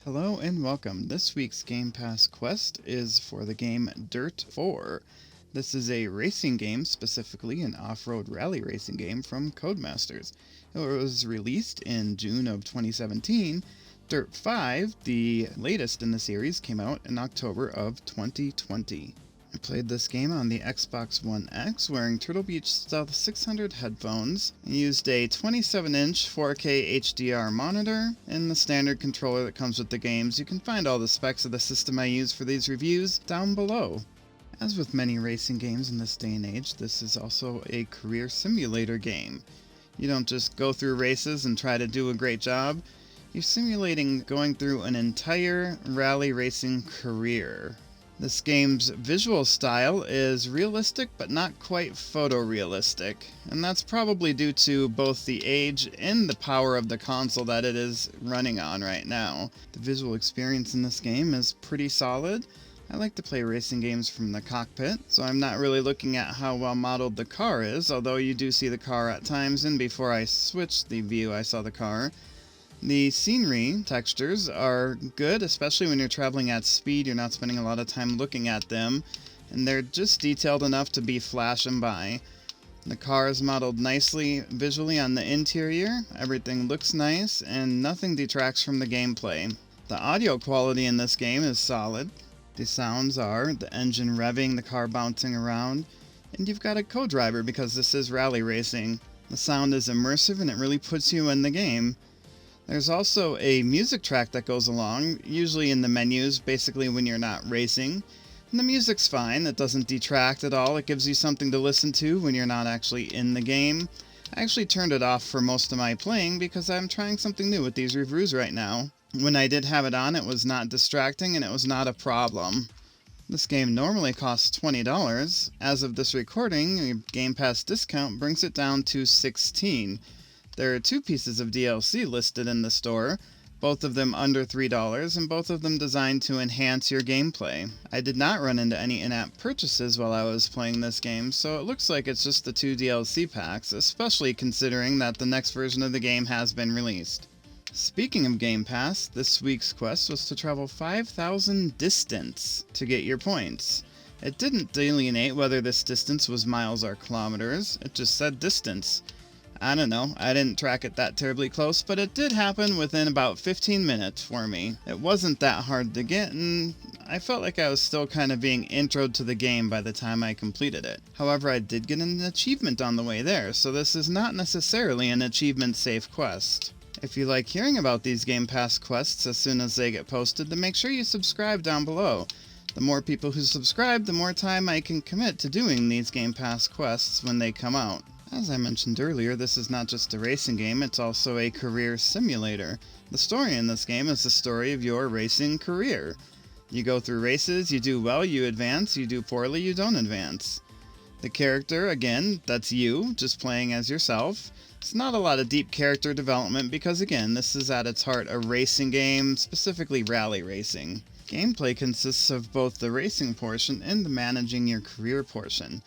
Hello and welcome. This week's Gamepass Quest is for the game DiRT 4. This is a racing game, specifically an off-road rally racing game from Codemasters. It was released in June of 2017. DiRT 5, the latest in the series, came out in October of 2020. I played this game on the Xbox One X wearing Turtle Beach Stealth 600 headphones. I used a 27-inch 4K HDR monitor and the standard controller that comes with the games. You can find all the specs of the system I use for these reviews down below. As with many racing games in this day and age, this is also a career simulator game. You don't just go through races and try to do a great job. You're simulating going through an entire rally racing career. This game's visual style is realistic but not quite photorealistic, and that's probably due to both the age and the power of the console that it is running on right now. The visual experience in this game is pretty solid. I like to play racing games from the cockpit, so I'm not really looking at how well modeled the car is, although you do see the car at times, and before I switched the view I saw the car. The scenery textures are good, especially when you're traveling at speed. You're not spending a lot of time looking at them, and they're just detailed enough to be flashing by. The car is modeled nicely visually on the interior. Everything looks nice, and nothing detracts from the gameplay. The audio quality in this game is solid. The sounds are the engine revving, the car bouncing around, and you've got a co-driver because this is rally racing. The sound is immersive and it really puts you in the game. There's also a music track that goes along, usually in the menus, basically when you're not racing. And the music's fine, it doesn't detract at all, it gives you something to listen to when you're not actually in the game. I actually turned it off for most of my playing because I'm trying something new with these reviews right now. When I did have it on, it was not distracting and it was not a problem. This game normally costs $20. As of this recording, a Game Pass discount brings it down to $16. There are 2 pieces of DLC listed in the store, both of them under $3, and both of them designed to enhance your gameplay. I did not run into any in-app purchases while I was playing this game, so it looks like it's just the 2 DLC packs, especially considering that the next version of the game has been released. Speaking of Game Pass, this week's quest was to travel 5,000 distance to get your points. It didn't delineate whether this distance was miles or kilometers, it just said distance. I don't know, I didn't track it that terribly close, but it did happen within about 15 minutes for me. It wasn't that hard to get, and I felt like I was still kind of being introed to the game by the time I completed it. However, I did get an achievement on the way there, so this is not necessarily an achievement-safe quest. If you like hearing about these Game Pass quests as soon as they get posted, then make sure you subscribe down below. The more people who subscribe, the more time I can commit to doing these Game Pass quests when they come out. As I mentioned earlier, this is not just a racing game, it's also a career simulator. The story in this game is the story of your racing career. You go through races, you do well, you advance, you do poorly, you don't advance. The character, again, that's you, just playing as yourself. It's not a lot of deep character development because, again, this is at its heart a racing game, specifically rally racing. Gameplay consists of both the racing portion and the managing your career portion.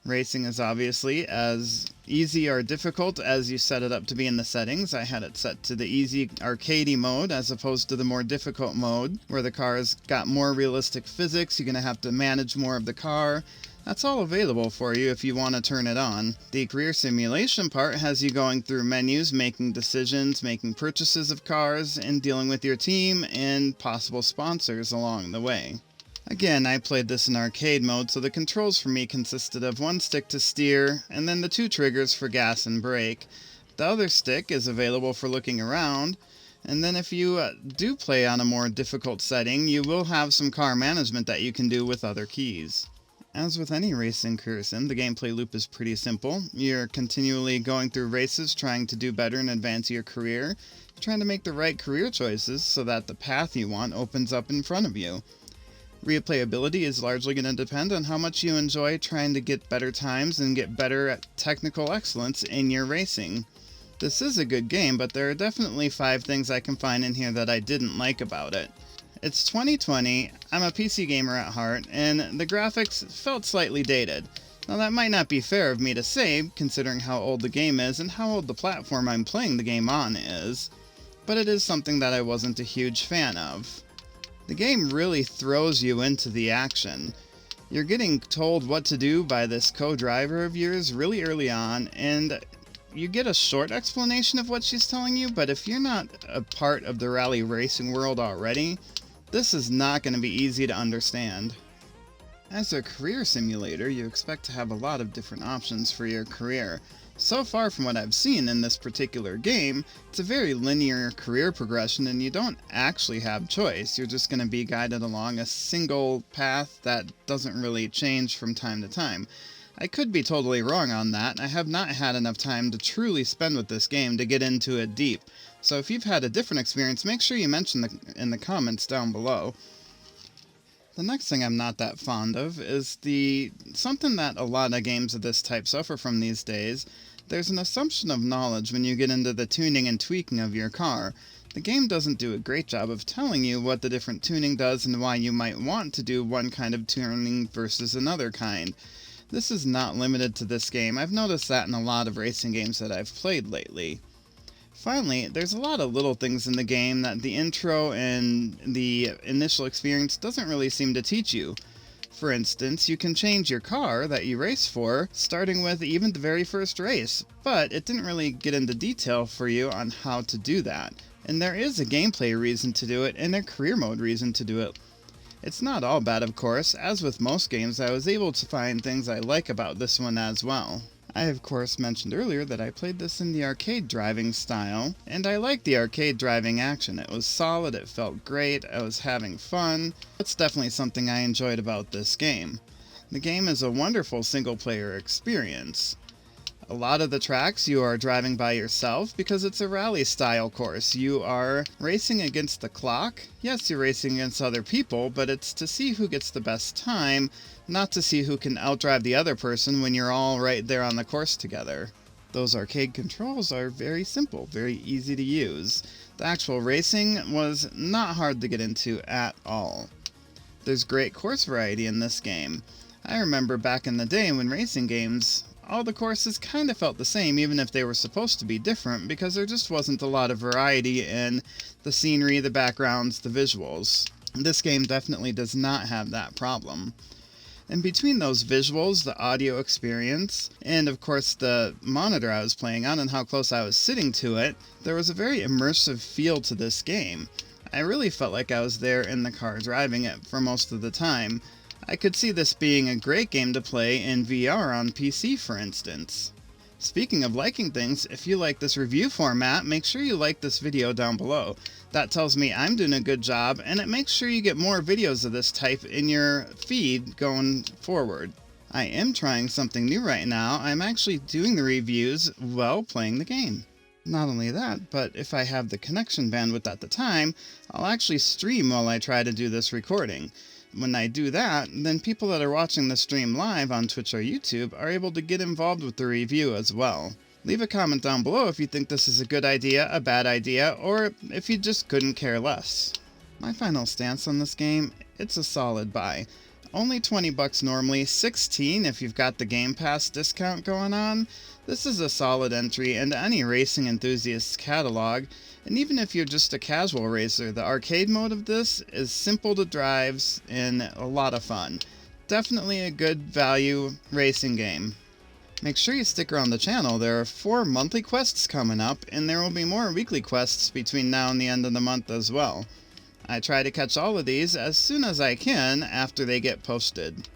Racing is obviously as easy or difficult as you set it up to be in the settings. I had it set to the easy arcadey mode as opposed to the more difficult mode where the car's got more realistic physics. You're going to have to manage more of the car. That's all available for you if you want to turn it on. The career simulation part has you going through menus, making decisions, making purchases of cars, and dealing with your team and possible sponsors along the way. Again, I played this in arcade mode, so the controls for me consisted of 1 stick to steer, and then the 2 triggers for gas and brake. The other stick is available for looking around, and then if you do play on a more difficult setting, you will have some car management that you can do with other keys. As with any racing career sim, the gameplay loop is pretty simple. You're continually going through races, trying to do better and advance your career. You're trying to make the right career choices so that the path you want opens up in front of you. Replayability is largely going to depend on how much you enjoy trying to get better times and get better at technical excellence in your racing. This is a good game, but there are definitely 5 things I can find in here that I didn't like about it. It's 2020, I'm a PC gamer at heart, and the graphics felt slightly dated. Now that might not be fair of me to say, considering how old the game is and how old the platform I'm playing the game on is. but it is something that I wasn't a huge fan of. The game really throws you into the action. You're getting told what to do by this co-driver of yours really early on, and you get a short explanation of what she's telling you, but if you're not a part of the rally racing world already, this is not going to be easy to understand. As a career simulator, you expect to have a lot of different options for your career. So far from what I've seen in this particular game, it's a very linear career progression and you don't actually have choice. You're just going to be guided along a single path that doesn't really change from time to time. I could be totally wrong on that. I have not had enough time to truly spend with this game to get into it deep. So if you've had a different experience, make sure you mention in the comments down below. The next thing I'm not that fond of is something that a lot of games of this type suffer from these days. There's an assumption of knowledge when you get into the tuning and tweaking of your car. The game doesn't do a great job of telling you what the different tuning does and why you might want to do one kind of tuning versus another kind. This is not limited to this game. I've noticed that in a lot of racing games that I've played lately. Finally, there's a lot of little things in the game that the intro and the initial experience doesn't really seem to teach you. For instance, you can change your car that you race for, starting with even the very first race, but it didn't really get into detail for you on how to do that. And there is a gameplay reason to do it and a career mode reason to do it. It's not all bad, of course. As with most games, I was able to find things I like about this one as well. I of course mentioned earlier that I played this in the arcade driving style, and I liked the arcade driving action. It was solid, it felt great, I was having fun. That's definitely something I enjoyed about this game. The game is a wonderful single player experience. A lot of the tracks you are driving by yourself because it's a rally style course. You are racing against the clock. Yes, you're racing against other people, but it's to see who gets the best time, not to see who can outdrive the other person when you're all right there on the course together. Those arcade controls are very simple, very easy to use. The actual racing was not hard to get into at all. There's great course variety in this game. I remember back in the day when racing games, all the courses kind of felt the same even if they were supposed to be different because there just wasn't a lot of variety in the scenery, the backgrounds, the visuals. This game definitely does not have that problem. And between those visuals, the audio experience, and of course the monitor I was playing on and how close I was sitting to it, there was a very immersive feel to this game. I really felt like I was there in the car driving it for most of the time. I could see this being a great game to play in VR on PC, for instance. Speaking of liking things, if you like this review format, make sure you like this video down below. That tells me I'm doing a good job, and it makes sure you get more videos of this type in your feed going forward. I am trying something new right now. I'm actually doing the reviews while playing the game. Not only that, but if I have the connection bandwidth at the time, I'll actually stream while I try to do this recording. When I do that, then people that are watching the stream live on Twitch or YouTube are able to get involved with the review as well. Leave a comment down below if you think this is a good idea, a bad idea, or if you just couldn't care less. My final stance on this game, it's a solid buy. Only $20 normally, $16 if you've got the Gamepass discount going on. This is a solid entry into any racing enthusiast's catalog, and even if you're just a casual racer, the arcade mode of this is simple to drive and a lot of fun. Definitely a good value racing game. Make sure you stick around the channel. There are 4 monthly quests coming up, and there will be more weekly quests between now and the end of the month as well. I try to catch all of these as soon as I can after they get posted.